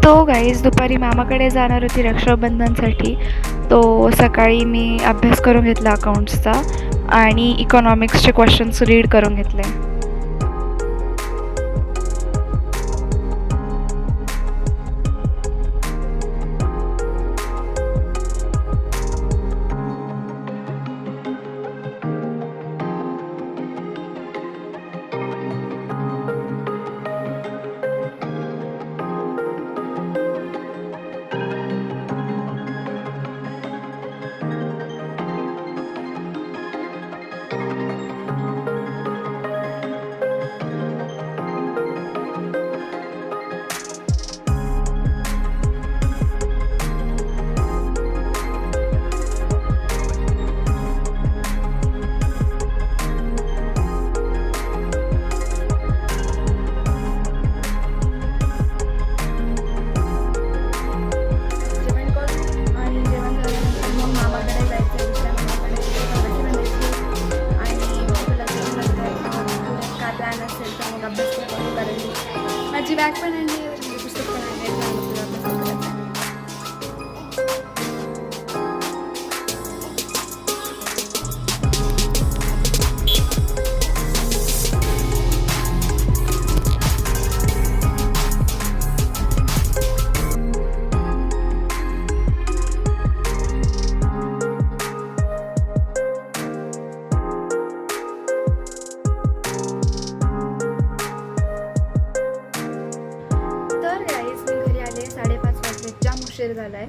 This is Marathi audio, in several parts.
तो गाईज दुपारी मामाकडे जाणार होती रक्षाबंधनसाठी. तो सकाळी मी अभ्यास करून घेतला अकाउंट्सचा आणि इकॉनॉमिक्सचे क्वेश्चन्स रीड करून घेतले. जेवण करून आणि जेवण झाल्यानंतर मग मामाकडे जायचं, दुसऱ्या मामाकडे आणि काय प्लॅन असेल तर मग अभ्यास करून करेल. माझी बॅग पण आणली, पुस्तक पण आणली, अभ्यास करायचा. तर गाईज मी घरी आले, 5:30 वाजले, जाम उशीर झाला आहे.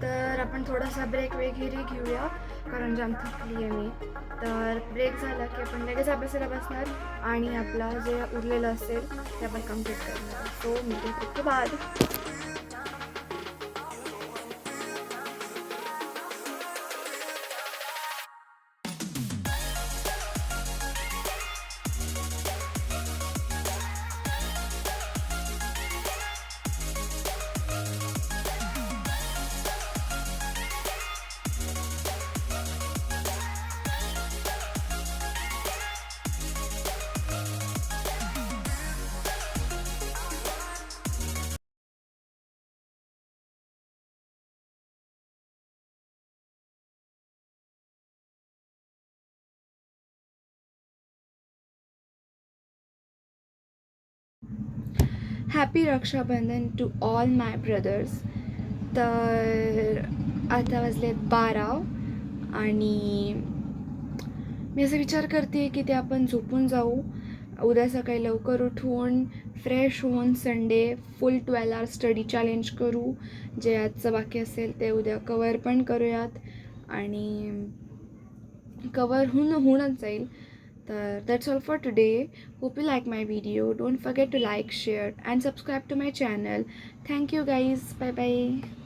तर आपण थोडासा ब्रेक वगैरे घेऊया कारण जाम थकली आहे मी. तर ब्रेक झाला की आपण लगेच अभ्यासाला बसणार आणि आपला जे उरलेलं असेल ते आपण कम्प्लीट करणार. सो मी ते बाद. Happy Rakshabandhan to all my brothers. तर आता वाजलेत 12 आणि मी असं विचार करते की ते आपण झोपून जाऊ, उद्या सकाळी लवकर उठून फ्रेश होऊन संडे फुल 12 आवर स्टडी चॅलेंज करू. जे आजचं बाकी असेल ते उद्या कवर पण करूयात आणि कवर होऊनच जाईल. तर that's all for today. Hope you like my video. Don't forget to like, share and subscribe to my channel. Thank you guys. Bye bye.